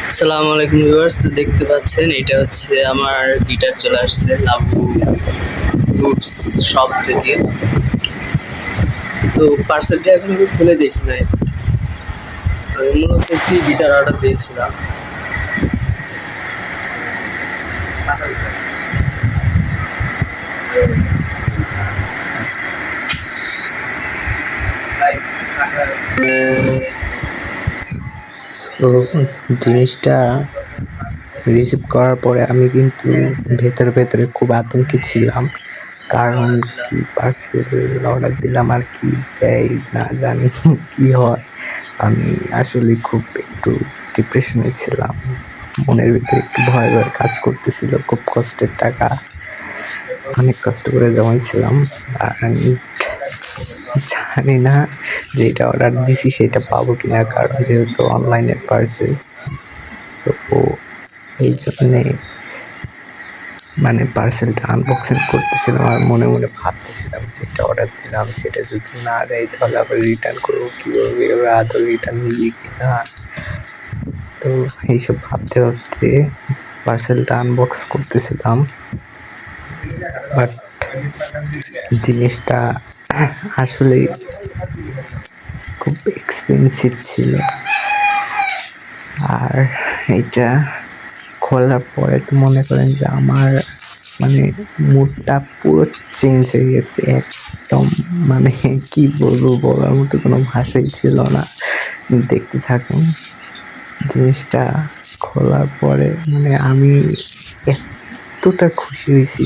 আসসালামু আলাইকুম ভিউয়ার্স, তো দেখতে পাচ্ছেন এটা হচ্ছে আমার গিটার চলে আসছে লাভু ফ্লুটস শপ থেকে। তো পার্সেলটা এখন আমি খুলে দেখি নাই। আমি মূলত একটি গিটার অর্ডার দিয়েছিলাম। সো জিনিসটা রিসিভ করার পরে আমি কিন্তু ভেতরে ভেতরে খুব আতঙ্কে ছিলাম, কারণ কি পার্সেল অর্ডার দিলাম আর কি দেয় না জানি কি হয়। আমি আসলে খুব একটু ডিপ্রেশনে ছিলাম, মনের ভিতরে একটু ভয় ভয় কাজ করতেছিল। খুব কষ্টের টাকা অনেক কষ্ট করে জমাইছিলাম, আর জানি না যে এটা অর্ডার দিছি সেটা পাবো কিনা, কারণ যেহেতু অনলাইনে পারচেস। তো এই জন্যে মানে পার্সেলটা আনবক্সিং করতেছিলাম আর মনে মনে ভাবতেছিলাম যে এটা অর্ডার দিলাম সেটা যদি না দেয় তাহলে আবার রিটার্ন করবো কীভাবে, ওরা আদৌ রিটার্ন নিবি কিনা। তো এইসব ভাবতে ভাবতে পার্সেলটা আনবক্স করতেছিলাম, বাট জিনিসটা আসলে খুব এক্সপেন্সিভ ছিল। আর এটা খোলার পরে তো মনে করেন যে আমার মানে মুডটা পুরো চেঞ্জ হয়ে গেছে একদম। মানে কি বলবো, বলার মতো কোনো ভাষাই ছিল না। দেখতে থাকুন। জিনিসটা খোলার পরে মানে আমি এতটা খুশি হয়েছি,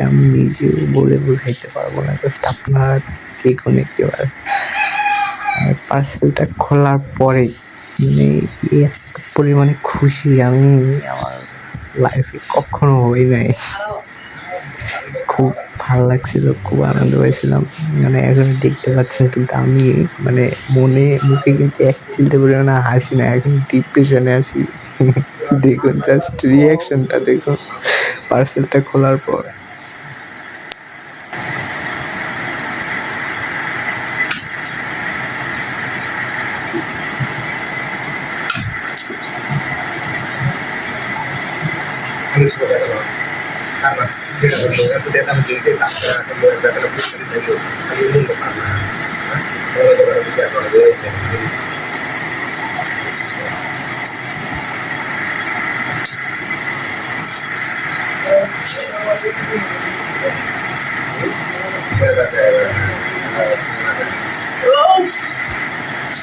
আমি নিজেও বলে বোঝাইতে পারবো না। জাস্ট আপনারা দেখুন একটিবার। পার্সেলটা খোলার পরে মানে এত পরিমাণে খুশি আমি আমার লাইফে কখনো হই নাই। খুব ভালো লাগছিল, খুব আনন্দ পেয়েছিলাম। মানে এখন দেখতে পাচ্ছেন কিন্তু আমি মানে মুখে কিন্তু এক চিলতে পরিমাণে হাসি না, এখন ডিপ্রেশনে আছি। দেখুন জাস্ট রিয়াকশনটা দেখুন পার্সেলটা খোলার পর।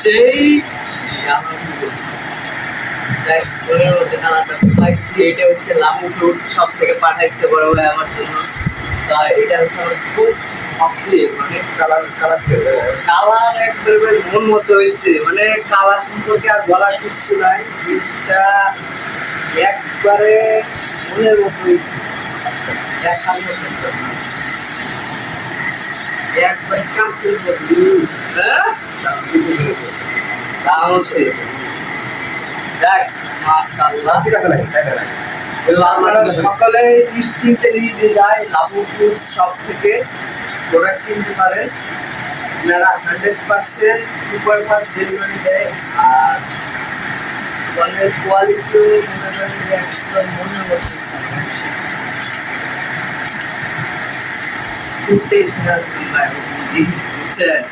সেই এটা হচ্ছে লাভু ফ্লুটস শপ থেকে পাঠাইছে বড় ভাই আমার জন্য। এটা হচ্ছে আমার খুব মানে কালার একবারে মন মতো হয়েছে। মানে কালার সম্পর্কে আর বলার কিছু নাই, জিনিসটা একবারে মনের মতো হয়েছে। দেখার মতো একবার কাছের মতো। হ্যাঁ আপনারা সকলে নিশ্চিন্তে নির্দ্বিধায় লাভু ফ্লুটস শপ থেকে প্রোডাক্ট কিনতে পারেন। আপনারা 100% সুপার ফাস্ট ডেলিভারি দেয়, আর পণ্যের কোয়ালিটিও মনে করেন যে একদম মনের মতো। খুব টেনশন আছে বুঝছেন।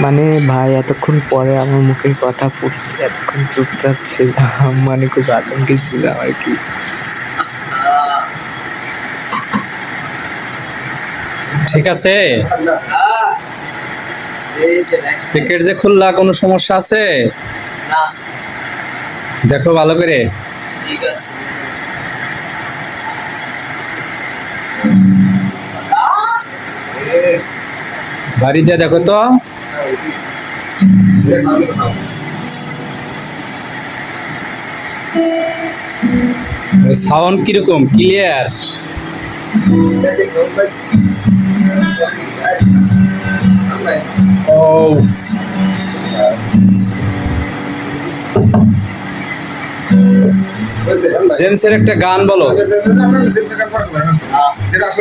মানে ভাই এতক্ষণ পরে আমার মুখে কথা ফুটছে, এতক্ষণ চুপচাপ ছিলাম, মানে খুব আতঙ্কে ছিলাম আর কি। ঠিক আছে, প্যাকেট যে খুললা কোনো সমস্যা আছে? দেখো ভালো করে। ঠিক আছে। বাড়ি দিয়ে দেখো তো। সাউন্ড কিরকম, ক্লিয়ার? ও জেমসের একটা গান বলো।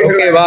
ওকে ভাই।